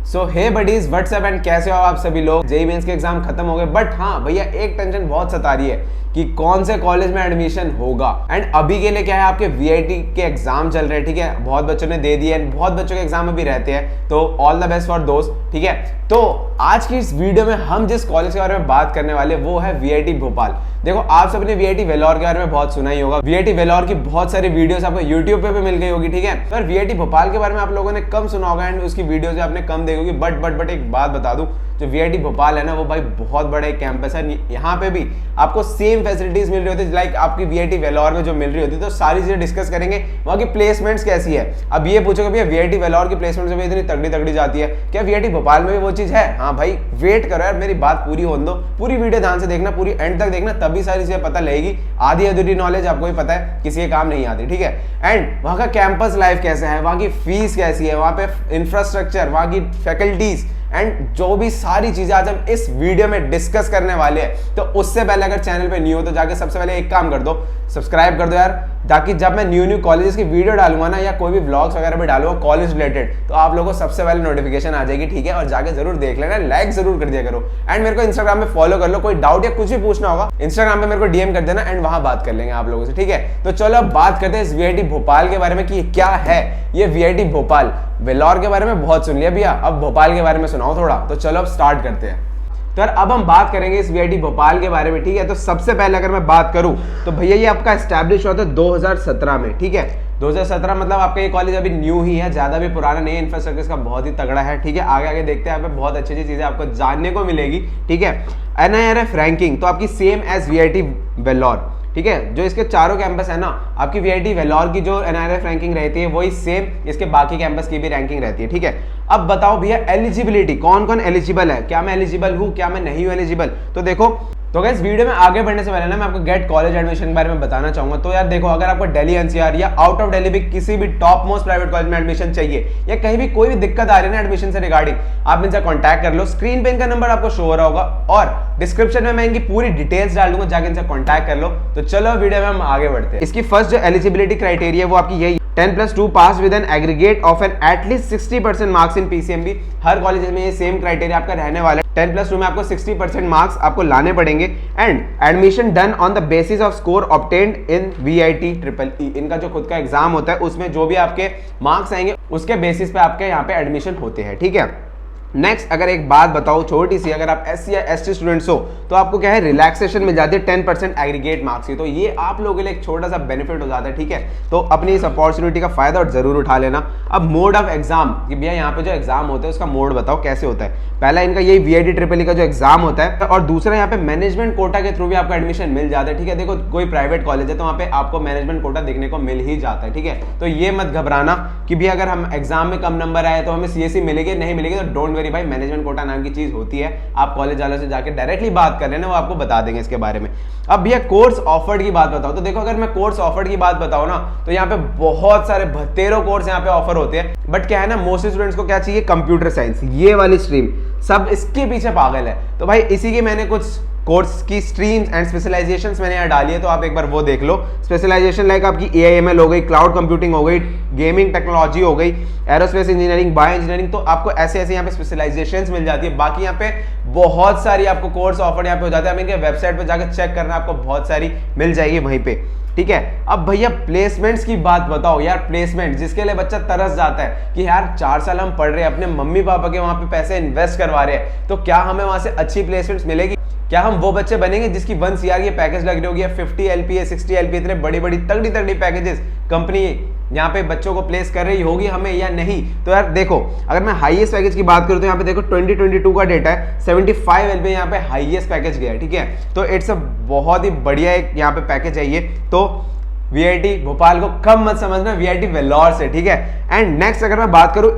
So hey buddies what's up and कैसे हो आप सभी लोग। जेईई मेंस के एग्जाम खत्म हो गए, बट हाँ भैया एक टेंशन बहुत सता रही है कि कौन से कॉलेज में एडमिशन होगा। एंड अभी के लिए क्या है, आपके वीआईटी के एग्जाम चल रहे हैं, ठीक है। बहुत बच्चों ने दे दिए एंड बहुत बच्चों के एग्जाम में भी रहते हैं, तो ऑल द बेस्ट फॉर दोस्त, ठीक है। तो आज की इस वीडियो में हम जिस कॉलेज के बारे में बात करने वाले वो है वीआईटी भोपाल। देखो आप सबने वीआईटी वेलोर के बारे में बहुत सुना ही होगा। वीआईटी वेलोर की बहुत सारी वीडियोस आपको यूट्यूब पे भी मिल गई होगी, ठीक है। पर वीआईटी भोपाल के बारे में आप लोगों ने कम सुना होगा एंड उसकी वीडियोस आपने कम देखी होगी। बट एक बात बता दूं, जो वीआईटी भोपाल है ना, वो भाई बहुत बड़ा एक कैंपस है। यहाँ पे भी आपको सेम फैसिलिटीज मिल रही होती है लाइक आपकी वीआईटी वेलोर में जो मिल रही होती है। तो सारी चीजें डिस्कस करेंगे, वहाँ की प्लेसमेंट्स कैसी है। अब ये पूछोगे भैया वीआईटी वेलोर की प्लेसमेंट में इतनी तगड़ी जाती है, क्या वीआईटी भोपाल में भी वो चीज है? हाँ भाई वेट करो यार, मेरी बात पूरी होने दो, पूरी वीडियो ध्यान से देखना, पूरी एंड तक देखना, तभी सारी चीजें पता लगेगी। आधी अधूरी नॉलेज आपको भी पता है, किसी के काम नहीं आती, ठीक है। एंड वहाँ का कैंपस लाइफ कैसा है, वहाँ की फीस कैसी है, वहाँ पे इंफ्रास्ट्रक्चर, वहाँ की फैकल्टीज एंड जो भी सारी चीजें आज हम इस वीडियो में डिस्कस करने वाले हैं। तो उससे पहले अगर चैनल पे न्यू हो तो जाके सबसे पहले एक काम कर दो, सब्सक्राइब कर दो यार, ताकि जब मैं न्यू कॉलेजेस की वीडियो डालूंगा ना, या कोई भी व्लॉग्स वगैरह भी डालूंगा कॉलेज रिलेटेड, तो आप लोगों को सबसे पहले नोटिफिकेशन आ जाएगी, ठीक है। और जाके जरूर देख लेना, लाइक जरूर कर दिया करो एंड मेरे को इंस्टाग्राम में फॉलो कर लो। कोई डाउट या कुछ भी पूछना होगा इंस्टाग्राम पे मेरे को डीएम कर देना एंड वहां बात कर लेंगे आप लोगों से, ठीक है। तो चलो अब बात करते हैं इस वीआईटी भोपाल के बारे में कि क्या है ये वीआईटी भोपाल। वेलोर के बारे में बहुत सुन लिया भैया, अब भोपाल के बारे में सुनाओ थोड़ा। तो चलो अब स्टार्ट करते हैं। तो यार अब हम बात करेंगे इस वीआईटी भोपाल के बारे में, ठीक है। तो सबसे पहले अगर मैं बात करूं तो भैया ये आपका एस्टैब्लिश हुआ था 2017 में, ठीक है। 2017 मतलब आपका ये कॉलेज अभी न्यू ही है, ज्यादा भी पुराना नहीं है। इंफ्रास्ट्रक्चर इसका बहुत ही तगड़ा है, ठीक है। आगे देखते हैं, यहाँ पे बहुत अच्छी चीजें आपको जानने को मिलेगी, ठीक है। NIRF रैंकिंग तो आपकी सेम एज वीआईटी वेलोर, ठीक है। जो इसके चारों कैंपस है ना, आपकी वीआईटी वेलोर की जो NIRF रैंकिंग रहती है वही सेम इसके बाकी कैंपस की भी रैंकिंग रहती है, ठीक है। अब बताओ भैया एलिजिबिलिटी, कौन कौन एलिजिबल है, क्या मैं एलिजिबल हूं, क्या मैं नहीं हूं एलिजिबल। तो देखो, तो गाइस वीडियो में आगे बढ़ने से पहले ना मैं आपको गेट कॉलेज एडमिशन के बारे में बताना चाहूंगा। तो यार देखो, अगर आपको दिल्ली एनसीआर या आउट ऑफ दिल्ली भी किसी भी टॉप मोस्ट प्राइवेट कॉलेज में एडमिशन चाहिए या कहीं भी कोई भी दिक्कत आ रही है ना एडमिशन से रिगार्डिंग, आप इनसे कांटेक्ट कर लो। स्क्रीन पे इनका नंबर आपको शो हो रहा होगा और डिस्क्रिप्शन में मैं इनकी पूरी डिटेल्स डाल दूंगा, जाके इनसे कांटेक्ट कर लो। तो चलो वीडियो में हम आगे बढ़ते हैं। इसकी फर्स्ट जो एलिजिबिलिटी क्राइटेरिया वो आपकी यही 10+2 pass with an aggregate of an at least 60% marks in PCMB. हर कॉलेज में ये सेम क्राइटेरिया आपका रहने वाला है। 10+2 में आपको 60% मार्क्स आपको लाने पड़ेंगे and admission done on the basis off score obtained in VIT EEE। इनका जो खुद का एग्जाम होता है उसमें जो भी आपके मार्क्स आएंगे उसके बेसिस पे आपके यहाँ पे एडमिशन होते हैं, ठीक है। नेक्स्ट अगर एक बात बताओ छोटी सी, अगर आप SC या ST स्टूडेंट्स हो तो आपको क्या है, रिलैक्सेशन मिल जाती है 10% एग्रीगेट मार्क्स की। तो ये आप लोगों के लिए एक छोटा सा बेनिफिट हो जाता है, ठीक है। तो अपनी इस अपॉर्चुनिटी का फायदा और जरूर उठा लेना। अब मोड ऑफ एग्जाम कि भैया यहाँ पे जो एग्जाम होता है उसका मोड बताओ कैसे होता है। पहला इनका यही वीआईटी EEE का जो एग्जाम होता है और दूसरा यहाँ पे मैनेजमेंट कोटा के थ्रू भी आपको एडमिशन मिल जाता है, ठीक है। देखो कोई प्राइवेट कॉलेज है तो वहाँ पे आपको मैनेजमेंट कोटा देखने को मिल ही जाता है, ठीक है। तो ये मत घबराना कि भैया अगर हम एग्जाम में कम नंबर आए तो हमें CSE मिलेगी नहीं मिलेगी, तो डोंट वेरी भाई, मैनेजमेंट कोटा नाम की चीज होती है। आप कॉलेज वालों से जाके डायरेक्टली बात कर लेना, वो आपको बता देंगे इसके बारे में। अब भैया कोर्स ऑफर्ड की बात बताओ, तो देखो अगर मैं कोर्स ऑफर्ड की बात बताऊं ना, तो यहाँ पे बहुत सारे 32 कोर्स यहाँ पे ऑफर होते हैं। बट क्या है ना, मोस्ट स्टूडेंट्स को क्या चाहिए, कंप्यूटर साइंस, ये वाली स्ट्रीम, सब इसके पीछे पागल है। तो भाई इसी की मैंने कुछ कोर्स की स्ट्रीम्स एंड स्पेशलाइजेशंस मैंने यहाँ डाली है, तो आप एक बार वो देख लो। स्पेशलाइजेशन लाइक आपकी AIML हो गई, क्लाउड कंप्यूटिंग हो गई, गेमिंग टेक्नोलॉजी हो गई, एरोस्पेस इंजीनियरिंग, बायो इंजीनियरिंग। तो आपको ऐसे यहाँ पे स्पेशलाइजेशंस मिल जाती है। बाकी यहाँ पे बहुत सारी आपको कोर्स ऑफर यहाँ पे हो जाते हैं। इनके वेबसाइट पे जाकर चेक करना, आपको बहुत सारी मिल जाएगी वहीं पे, ठीक है। अब भैया प्लेसमेंट्स की बात बताओ यार, प्लेसमेंट जिसके लिए बच्चा तरस जाता है कि यार 4 साल हम पढ़ रहे हैं, अपने मम्मी पापा के वहां पे पैसे इन्वेस्ट करवा रहे हैं, तो क्या हमें वहां से अच्छी प्लेसमेंट्स मिलेगी? क्या हम वो बच्चे बनेंगे जिसकी 1 CR की पैकेज लग रही होगी, 50 LPA 60 LPA, इतने बड़ी तगड़ी पैकेजेस कंपनी यहाँ पे बच्चों को प्लेस कर रही होगी हमें या नहीं? तो यार देखो, अगर मैं हाईएस्ट पैकेज की बात करूँ तो यहाँ पे देखो 2022 का डेटा है, 75 LPA यहाँ पे हाईएस्ट पैकेज गया है, ठीक है। तो इट्स अ बहुत ही बढ़िया एक यहाँ पे पैकेज है ये। तो वीआईटी भोपाल को कम मत समझना वीआईटी वेलोर से, ठीक है। एंड नेक्स्ट अगर मैं बात करूं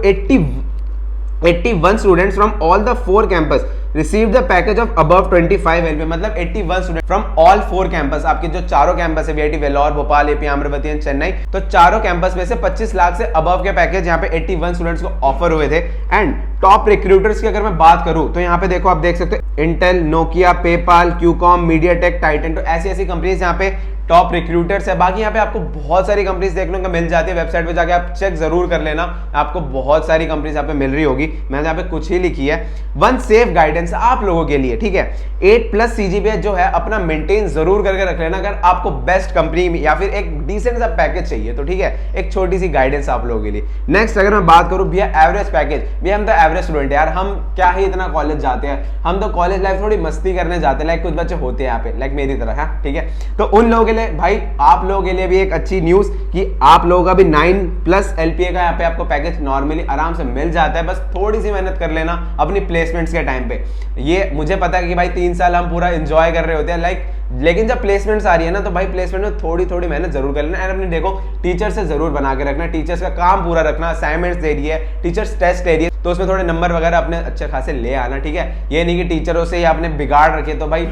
81 students from all the 4 campus receive the package of above 25 LPA, मतलब 81 स्टूडेंट फ्रॉम ऑल 4 कैंपस। आपके जो चारों कैंपस है VIT Vellore, Bhopal, AP Amaravati and Chennai, तो चारों कैंपस में से 25 लाख से अबव के पैकेज यहाँ पे 81 स्टूडेंट्स को ऑफर हुए थे। एंड टॉप रिक्रूटर्स की अगर मैं बात करूं तो यहाँ पे देखो, आप देख सकते हो Intel, Nokia, PayPal, Qualcomm, MediaTek, Titan, तो ऐसी ऐसी कंपनीज यहाँ पे टॉप रिक्रूटर्स है। बाकी यहाँ पे आपको बहुत सारी कंपनीज देखने को मिल जाती है, वेबसाइट पे जाके आप चेक जरूर कर लेना, आपको बहुत सारी कंपनीज यहाँ पे मिल रही होगी। मैंने यहाँ पे कुछ ही लिखी है। वन सेफ गाइडेंस आप लोगों के लिए, ठीक है, 8+ CGPA जो है अपना मेंटेन जरूर करके रख लेना अगर आपको बेस्ट कंपनी या फिर एक डिसेंट सा पैकेज चाहिए तो, ठीक है, एक छोटी सी गाइडेंस आप लोगों के लिए। नेक्स्ट अगर मैं बात करूं भैया एवरेज पैकेज, भैया हम तो एवरेज स्टूडेंट है यार, हम क्या ही इतना कॉलेज जाते हैं, हम तो कॉलेज लाइफ थोड़ी मस्ती करने जाते हैं, लाइक कुछ बच्चे होते हैं यहाँ पे लाइक मेरी तरह, हाँ ठीक है। तो उन लोगों के लिए भाई, आप लोगों के लिए भी एक अच्छी न्यूज कि आप लोगों का भी 9+ LPA का यहाँ पे आपको पैकेज नॉर्मली आराम से मिल जाता है, बस थोड़ी सी मेहनत कर लेना अपनी प्लेसमेंट्स के टाइम पे। ये मुझे पता है कि भाई 3 साल हम पूरा एंजॉय कर रहे होते हैं लाइक, लेकिन जब प्लेसमेंट्स आ रही है ना तो भाई प्लेसमेंट में थोड़ी थोड़ी मेहनत जरूर कर लेना। एंड अपने देखो टीचर से जरूर बना के रखना, टीचर्स का काम पूरा रखना, असाइनमेंट्स दे रही है, टीचर्स टेस्ट दे रही है तो उसमें थोड़े नंबर वगैरह अपने अच्छे खासे ले आना, ठीक है। ये नहीं कि टीचरों से ही आपने बिगाड़ रखे तो भाई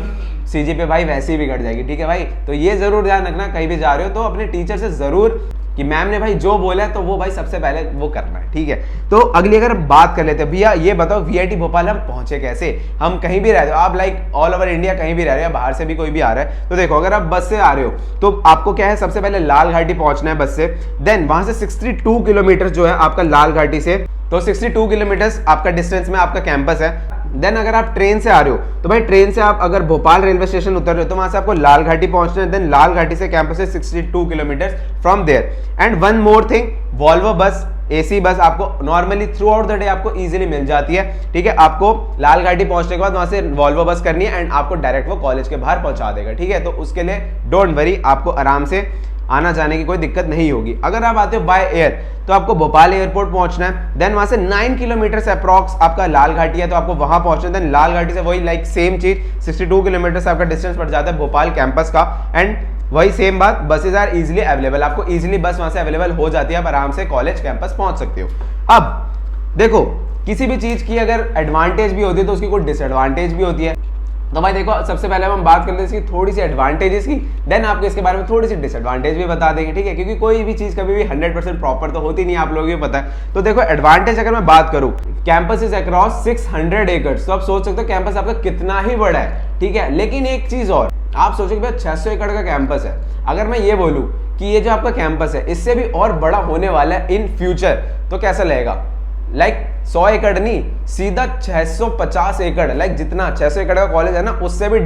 CGPA भाई वैसे ही बिगड़ जाएगी, ठीक है भाई। तो ये जरूर ध्यान रखना, कहीं भी जा रहे हो तो अपने टीचर से जरूर कि मैम ने भाई जो बोला है तो वो भाई सबसे पहले वो करना है, ठीक है। तो अगली अगर बात कर लेते हैं, भैया ये बताओ VIT भोपाल हम पहुंचे कैसे। हम कहीं भी रहते हो, आप लाइक ऑल ओवर इंडिया कहीं भी रह रहे हो, बाहर से भी कोई भी आ रहा है तो देखो, अगर आप बस से आ रहे हो तो आपको क्या है, सबसे पहले लाल घाटी पहुंचना है बस से, देन वहां से 62 किलोमीटर जो है आपका लाल घाटी से, तो 62 किलोमीटर आपका डिस्टेंस में आपका कैंपस है। देन अगर आप ट्रेन से आ रहे हो तो भाई ट्रेन से आप अगर भोपाल रेलवे स्टेशन उतर रहे हो तो वहां से आपको लाल घाटी पहुंचना है, देन लाल घाटी से कैंपस है 62 kilometre from there. And one more thing, Volvo bus, AC bus आपको normally throughout the day आपको इजीली मिल जाती है, ठीक है। आपको लाल घाटी पहुंचने के बाद वहां से वॉल्वो बस करनी है एंड आपको डायरेक्ट वो कॉलेज के बाहर पहुंचा देगा, ठीक है। तो उसके लिए डोंट वरी, आपको आराम से आना जाने की कोई दिक्कत नहीं होगी। अगर आप आते हो बाय एयर तो आपको भोपाल एयरपोर्ट पहुंचना है, देन वहां से 9 किलोमीटर से अप्रॉक्स आपका लाल घाटी है तो आपको वहां पहुंचना है, देन लाल घाटी से वही लाइक सेम चीज 62 किलोमीटर से आपका डिस्टेंस पड़ जाता है भोपाल कैंपस का। एंड वही सेम बात, बसेज आर इजिली अवेलेबल, आपको इजिली बस वहां से अवेलेबल हो जाती है, आप आराम से कॉलेज कैंपस पहुंच सकते हो। अब देखो, किसी भी चीज की अगर एडवांटेज भी होती है तो उसकी कोई डिसएडवांटेज भी होती है। तो भाई देखो, सबसे पहले हम बात करते हैं इसकी थोड़ी सी एडवांटेजेस की, देन आपको इसके बारे में थोड़ी सी डिसएडवांटेज भी बता देंगे, ठीक है, क्योंकि कोई भी चीज कभी भी 100% प्रॉपर तो होती नहीं, आप लोगों को भी पता है। तो देखो एडवांटेज अगर मैं बात करूं, कैंपस इज अक्रॉस 600 एकड़, तो आप सोच सकते हो कैंपस आपका कितना ही बड़ा है, ठीक है। लेकिन एक चीज और, आप सोचोगे भाई 600 एकड़ का कैंपस है, अगर मैं ये बोलूं कि ये जो आपका कैंपस है इससे भी और बड़ा होने वाला है इन फ्यूचर, तो कैसा लगेगा, लाइक 100 एकड़ नहीं, सीधा 650 एकड़, लाइक जितना 600 एकड़ का कॉलेज है ना उससे भी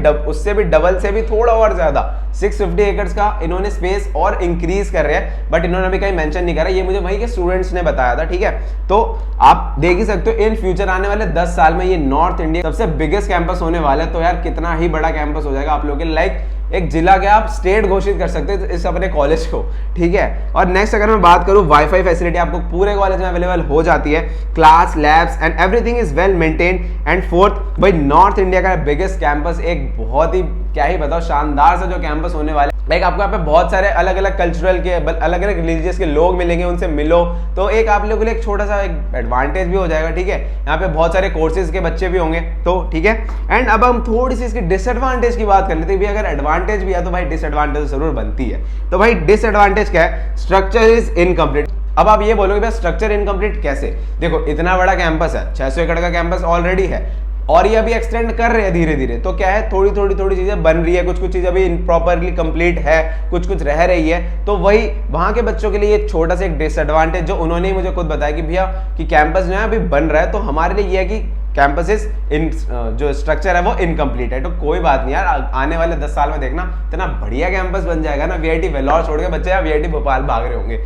डबल से भी थोड़ा और ज्यादा 650 एकड़ का इन्होंने स्पेस और इंक्रीज कर रहे हैं, बट इन्होंने अभी कहीं मेंशन नहीं करा, ये मुझे वहीं के स्टूडेंट्स ने बताया था, ठीक है। तो आप देख ही सकते हो इन फ्यूचर आने वाले 10 साल में ये नॉर्थ इंडिया सबसे बिगेस्ट कैंपस होने वाला है। तो यार कितना ही बड़ा कैंपस हो जाएगा आप लोगों के, लाइक एक जिला के आप स्टेट घोषित कर सकते हैं इस अपने कॉलेज को, ठीक है। और नेक्स्ट अगर मैं बात करूं, वाईफाई फैसिलिटी आपको पूरे कॉलेज में अवेलेबल हो जाती है, class labs and everything is well maintained. And fourth भाई, नॉर्थ इंडिया का बिगेस्ट कैंपस, एक बहुत ही क्या ही बताओ शानदार सा जो कैंपस होने वाला है, लाइक आपको यहाँ पे बहुत सारे अलग अलग कल्चरल के, अलग अलग रिलीजियस के लोग मिलेंगे, उनसे मिलो, तो एक आप लोगों के लिए एक छोटा सा एक एडवांटेज भी हो जाएगा, ठीक है। यहाँ पे बहुत सारे कोर्सेज के बच्चे भी होंगे, तो ठीक है। एंड अब हम थोड़ी सी इसकी डिसएडवांटेज की बात कर लेते हैं, अगर एडवांटेज भी है तो भाई डिसएडवांटेज जरूर बनती है। तो भाई डिसएडवांटेज क्या है, स्ट्रक्चर इज इनकम्प्लीट। अब आप ये बोलोगे भाई स्ट्रक्चर इनकम्प्लीट कैसे, देखो इतना बड़ा कैंपस है, 600 एकड़ का कैंपस ऑलरेडी है और ये अभी एक्सटेंड कर रहे हैं धीरे धीरे, तो क्या है थोड़ी चीजें बन रही है, कुछ चीजें अभी प्रॉपरली कंप्लीट है, कुछ रह रही है। तो वही वहां के बच्चों के लिए ये छोटा सा एक डिसएडवांटेज जो उन्होंने ही मुझे खुद बताया कि भैया कि कैंपस जो है अभी बन रहा है, तो हमारे लिए ये है कि कैंपसेस जो स्ट्रक्चर है वो इनकम्प्लीट है। तो कोई बात नहीं यार, आने वाले 10 साल में देखना इतना बढ़िया कैंपस बन जाएगा ना, VIT वेल्लोर छोड़ के बच्चे यार VIT भोपाल भाग रहे होंगे।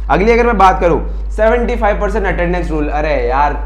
अगली अगर मैं बात करूं, 75% अटेंडेंस रूल, अरे यार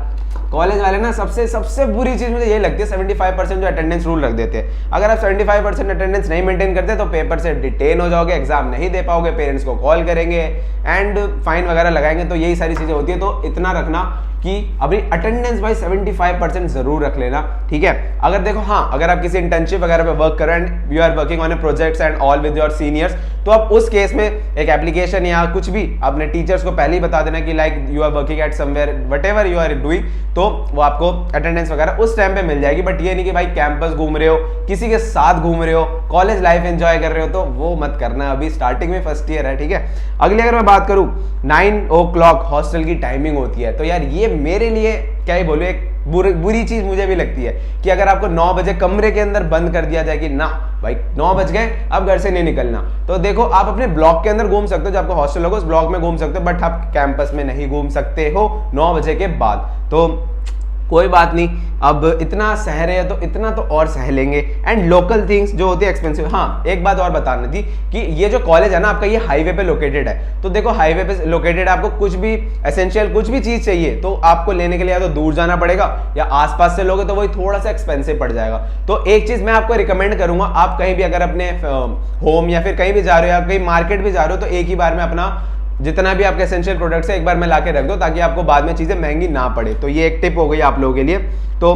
कॉलेज वाले ना सबसे बुरी चीज मुझे ये लगती है 75% जो अटेंडेंस रूल रख देते हैं। अगर आप 75% अटेंडेंस नहीं मेंटेन करते तो पेपर से डिटेन हो जाओगे, एग्जाम नहीं दे पाओगे, पेरेंट्स को कॉल करेंगे एंड फाइन वगैरह लगाएंगे, तो यही सारी चीजें होती है। तो इतना रखना कि अपनी अटेंडेंस भाई 75% जरूर रख लेना, ठीक है। अगर देखो हाँ, अगर आप किसी इंटर्नशिप वगैरह पे वर्क कर रहे हैं and you are working on a projects and all with your seniors, तो अब उस केस में एक एप्लीकेशन या कुछ भी अपने टीचर्स को पहले ही बता देना कि like you are working at somewhere whatever you are doing, तो वो आपको अटेंडेंस वगैरह उस टाइम पे मिल जाएगी। बट ये नहीं कि भाई कैंपस घूम रहे हो, किसी के साथ घूम रहे हो, कॉलेज लाइफ एंजॉय कर रहे हो, तो वो मत करना, अभी स्टार्टिंग में फर्स्ट ईयर है, ठीक है। अगली अगर मैं बात करूं 9 o'clock हॉस्टल की टाइमिंग होती है, तो यार ये मेरे लिए क्या ही बोलूं, एक बुरी चीज मुझे भी लगती है कि अगर आपको 9 बजे कमरे के अंदर बंद कर दिया जाए कि ना भाई 9 बज गए अब घर से नहीं निकलना, तो देखो आप अपने ब्लॉक के अंदर घूम सकते हो, जो आपको हॉस्टल होगा उस ब्लॉक में घूम सकते हो, बट आप कैंपस में नहीं घूम सकते हो 9 बजे के बाद। तो कोई बात नहीं, अब इतना सह रहे हैं तो इतना तो और सह लेंगे। एंड लोकल थिंग्स जो होती है एक्सपेंसिव। हाँ, एक बात और बतानी थी कि ये जो कॉलेज है ना आपका, ये हाईवे पे लोकेटेड है, तो देखो हाईवे पे लोकेटेड है, आपको कुछ भी एसेंशियल कुछ भी चीज चाहिए तो आपको लेने के लिए या तो दूर जाना पड़ेगा या आसपास से लोगे तो वही थोड़ा सा एक्सपेंसिव पड़ जाएगा। तो एक चीज मैं आपको रिकमेंड करूंगा, आप कहीं भी अगर अपने होम या फिर कहीं भी जा रहे हो या कहीं मार्केट भी जा रहे हो, तो एक ही बार में अपना जितना भी आपके एसेंशियल प्रोडक्ट्स है एक बार में लाके रख दो, ताकि आपको बाद में चीजें महंगी ना पड़े। तो ये एक टिप हो गई आप लोगों के लिए। तो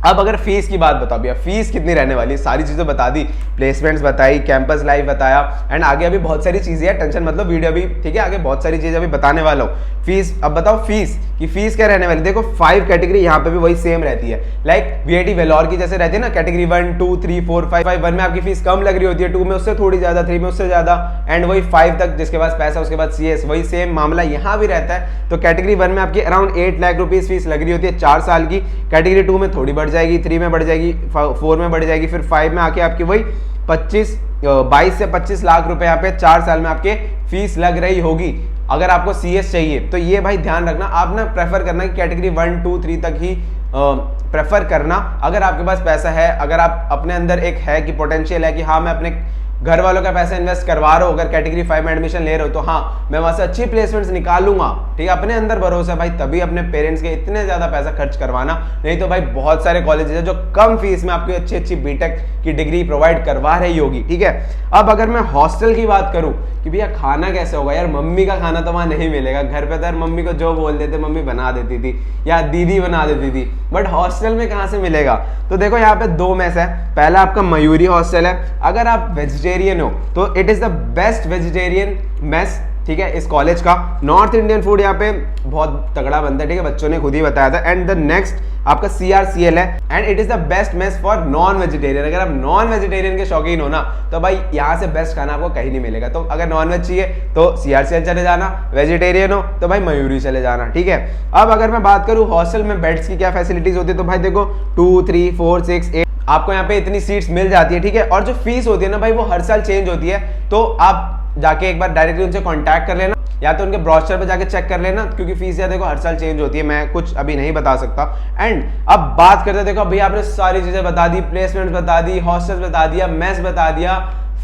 अब अगर फीस की बात बताओ भैया, फीस कितनी रहने वाली है, सारी चीजें बता दी, प्लेसमेंट्स बताई, कैंपस लाइफ बताया, एंड आगे अभी बहुत सारी चीजें हैं, टेंशन मतलब वीडियो अभी, ठीक है, आगे बहुत सारी चीजें अभी बताने वाला हूँ। फीस, अब बताओ फीस की फीस क्या रहने वाली। देखो 5 कैटेगरी यहाँ पे भी वही सेम रहती है, लाइक वीआईटी वेलोर की जैसे रहती है ना, कैटेगरी 1 2 3 4 5। 1 में आपकी फीस कम लग रही होती है, 2 में उससे थोड़ी ज्यादा, 3 में उससे ज्यादा, एंड वही 5 तक जिसके पास पैसा उसके बाद CS, वही सेम मामला यहाँ भी रहता है। तो कैटेगरी 1 में आपकी अराउंड 8 लाख रुपीज फीस लग रही होती है 4 साल की, कैटेगरी 2 में थोड़ी बढ़ जाएगी, 3 में बढ़ जाएगी, 4 में बढ़ जाएगी, फिर 5 में आके आपकी वही 22 से 25 लाख रुपए यहाँ पे 4 साल में आपके फीस लग रही होगी। अगर आपको CS चाहिए तो ये भाई ध्यान रखना, आप ना प्रेफर करना कि कैटेगरी 1 2 3 तक ही प्रेफर करना, अगर आपके पास पैसा है, अगर आप अपने अंदर एक है कि पोटेंशियल है कि हाँ मैं अपने घर वालों का पैसा इन्वेस्ट करवा रहा हो, अगर कैटेगरी 5 में एडमिशन ले रहे हो तो हाँ मैं वहां से अच्छी प्लेसमेंट्स निकालूंगा, ठीक है, अपने अंदर भरोसा भाई, तभी अपने पेरेंट्स के इतने ज्यादा पैसा खर्च करवाना। नहीं तो भाई बहुत सारे कॉलेजेस है जो कम फीस में आपकी अच्छी अच्छी बीटेक की डिग्री प्रोवाइड करवा रही होगी, ठीक है। अब अगर मैं हॉस्टल की बात करूं कि भैया खाना कैसे होगा, यार मम्मी का खाना तो वहां नहीं मिलेगा, घर पे तो यार मम्मी को जो बोल देते मम्मी बना देती थी या दीदी बना देती थी, बट हॉस्टल में कहाँ से मिलेगा। तो देखो यहाँ पे 2 मेस है, पहला आपका मयूरी हॉस्टल है, अगर आप वेजिटेरियन हो तो it is the best vegetarian mess, ठीक है, इस कॉलेज का। नॉर्थ इंडियन फूड यहाँ पे बहुत तगड़ा बनता है, ठीक है, बच्चों ने खुद ही बताया था। एंड द नेक्स्ट आपका CRCL है, and it is the best mess for non vegetarian. अगर आप नॉन वेजिटेरियन के शौकीन हो ना तो भाई यहाँ से बेस्ट खाना आपको कहीं नहीं मिलेगा। तो अगर नॉन वेज चाहिए तो CRCL चले जाना, वेजिटेरियन हो तो भाई मयूरी चले जाना, ठीक है। अब अगर मैं बात करूँ हॉस्टल में बेड्स की क्या फैसिलिटीज होती है, तो भाई देखो 2 3 4 6 8 आपको यहाँ पे इतनी सीट्स मिल जाती है, ठीक है। और जो फीस होती है ना भाई वो हर साल चेंज होती है, तो आप जाके एक बार डायरेक्टली उनसे कांटेक्ट कर लेना या तो उनके ब्रोशर पे जाके चेक कर लेना, क्योंकि फीस देखो हर साल चेंज होती है, मैं कुछ अभी नहीं बता सकता। एंड अब बात करते हैं, देखो भैया आपने सारी चीजें बता दी, प्लेसमेंट बता दी, हॉस्टल बता दिया, मेस बता दिया,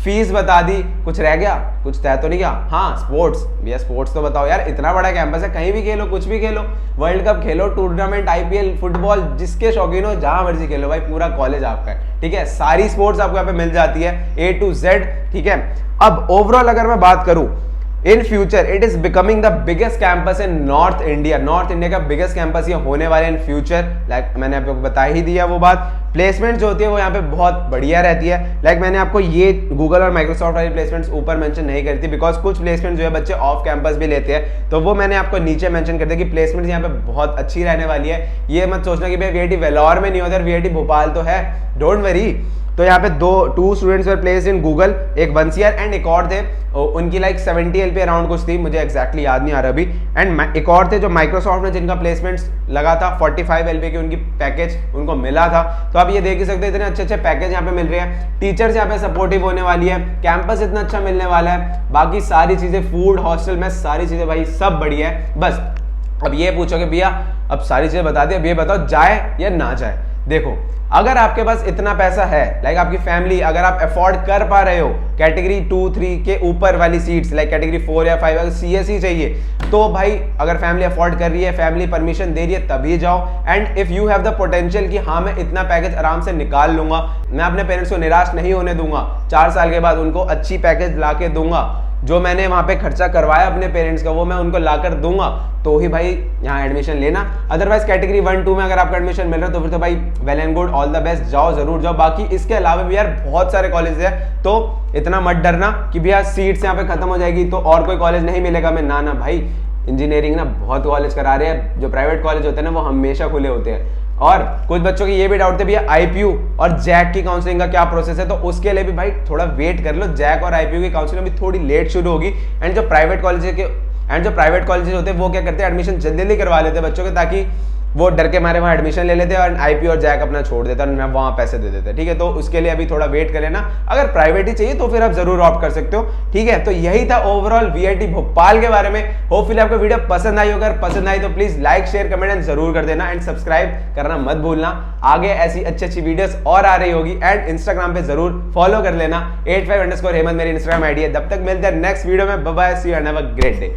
फीस बता दी, कुछ रह गया, कुछ तय तो नहीं गया। हाँ स्पोर्ट्स, भैया स्पोर्ट्स तो बताओ यार, इतना बड़ा कैंपस है, कहीं भी खेलो, कुछ भी खेलो, वर्ल्ड कप खेलो, टूर्नामेंट, IPL, फुटबॉल, जिसके शौकीन हो जहां मर्जी खेलो भाई, पूरा कॉलेज आपका है, ठीक है। सारी स्पोर्ट्स आपको यहाँ पे मिल जाती है A to Z, ठीक है। अब ओवरऑल अगर मैं बात करूं, in future it is becoming the biggest campus in north India. North India का बिगेस्ट कैंपस ये होने वाले इन फ्यूचर, लाइक मैंने आपको बता ही दिया वो बात। प्लेसमेंट जो होती है वो यहाँ पे बहुत बढ़िया रहती है, लाइक मैंने आपको ये गूगल और माइक्रोसॉफ्ट वाली प्लेसमेंट्स ऊपर मेंशन नहीं करी थी, बिकॉज कुछ प्लेसमेंट जो है बच्चे ऑफ कैंपस भी लेते हैं, तो वो मैंने आपको नीचे मेंशन कर दिया कि प्लेसमेंट यहाँ पे बहुत अच्छी रहने वाली है। ये मत सोचना कि भाई VIT वेलोर में नहीं होता, VIT भोपाल तो है, डोंट वरी। तो यहाँ पे 2 students were placed in Google, एक 1 ईयर एंड एक और थे, उनकी लाइक 70 LP अराउंड कुछ थी, मुझे एग्जैक्टली याद नहीं आ रहा अभी। एंड एक और थे जो माइक्रोसॉफ्ट में जिनका प्लेसमेंट्स लगा था, 45 LP की उनकी पैकेज उनको मिला था। तो आप ये देख ही सकते हैं इतने अच्छे अच्छे पैकेज यहाँ पे मिल रहे हैं, टीचर्स यहाँ पे सपोर्टिव होने वाली है, कैंपस इतना अच्छा मिलने वाला है, बाकी सारी चीजें, फूड, हॉस्टल में सारी चीजें भाई सब बढ़िया है। बस अब ये पूछोगे भैया अब सारी चीजें बता दी, अब ये बताओ जाए या ना जाए। देखो अगर आपके पास इतना पैसा है, लाइक आपकी फैमिली, अगर आप अफोर्ड कर पा रहे हो कैटेगरी 2 3 के ऊपर वाली सीट्स, लाइक कैटेगरी 4 या 5 अगर CS ही चाहिए, तो भाई अगर फैमिली अफोर्ड कर रही है, फैमिली परमिशन दे रही है, तभी जाओ। And if you have the potential कि हाँ मैं इतना पैकेज आराम से निकाल लूंगा, मैं अपने पेरेंट्स को निराश नहीं होने दूंगा, 4 साल के बाद उनको अच्छी पैकेज ला के दूंगा, जो मैंने वहां पे खर्चा करवाया अपने पेरेंट्स का वो मैं उनको लाकर दूंगा तो ही भाई यहाँ एडमिशन लेना। अदरवाइज कैटेगरी 1-2 में अगर आपका एडमिशन मिल रहा है तो फिर तो भाई well and good, all the best, जाओ जरूर जाओ। बाकी इसके अलावा भी यार बहुत सारे कॉलेज है, तो इतना मत डरना कि भैया सीट्स यहाँ पे खत्म हो जाएगी तो और कोई कॉलेज नहीं मिलेगा। मैं ना भाई, इंजीनियरिंग ना बहुत कॉलेज करा रहे हैं, जो प्राइवेट कॉलेज होते हैं ना वो हमेशा खुले होते हैं। और कुछ बच्चों की ये भी डाउट थे भैया आईपीयू और जैक की काउंसलिंग का क्या प्रोसेस है, तो उसके लिए भी भाई थोड़ा वेट कर लो। जैक और आईपीयू की काउंसलिंग अभी थोड़ी लेट शुरू होगी। एंड जो प्राइवेट कॉलेजेस होते हैं वो क्या करते हैं, एडमिशन जल्दी जल्दी करवा लेते हैं बच्चों के, ताकि वो डर के मारे वहाँ एडमिशन ले लेते हैं और आईपी और जैक अपना छोड़ देते हैं और वहाँ पैसे दे देते हैं। ठीक है, तो उसके लिए अभी थोड़ा वेट कर लेना। अगर प्राइवेट ही चाहिए तो फिर आप जरूर ऑप्ट कर सकते हो। ठीक है, तो यही था ओवरऑल वीआईटी भोपाल के बारे में। होपफुली आपको वीडियो पसंद आई होगा, पसंद आई तो please like share comment and जरूर कर देना एंड सब्सक्राइब करना मत भूलना। आगे ऐसी अच्छी वीडियोस और आ रही होगी एंड इंस्टाग्राम पे जरूर फॉलो कर लेना 85_हेमंत मेरी इंस्टाग्राम आईडी है। तब तक मिलते हैं नेक्स्ट वीडियो में, bye bye, see you and have a great day.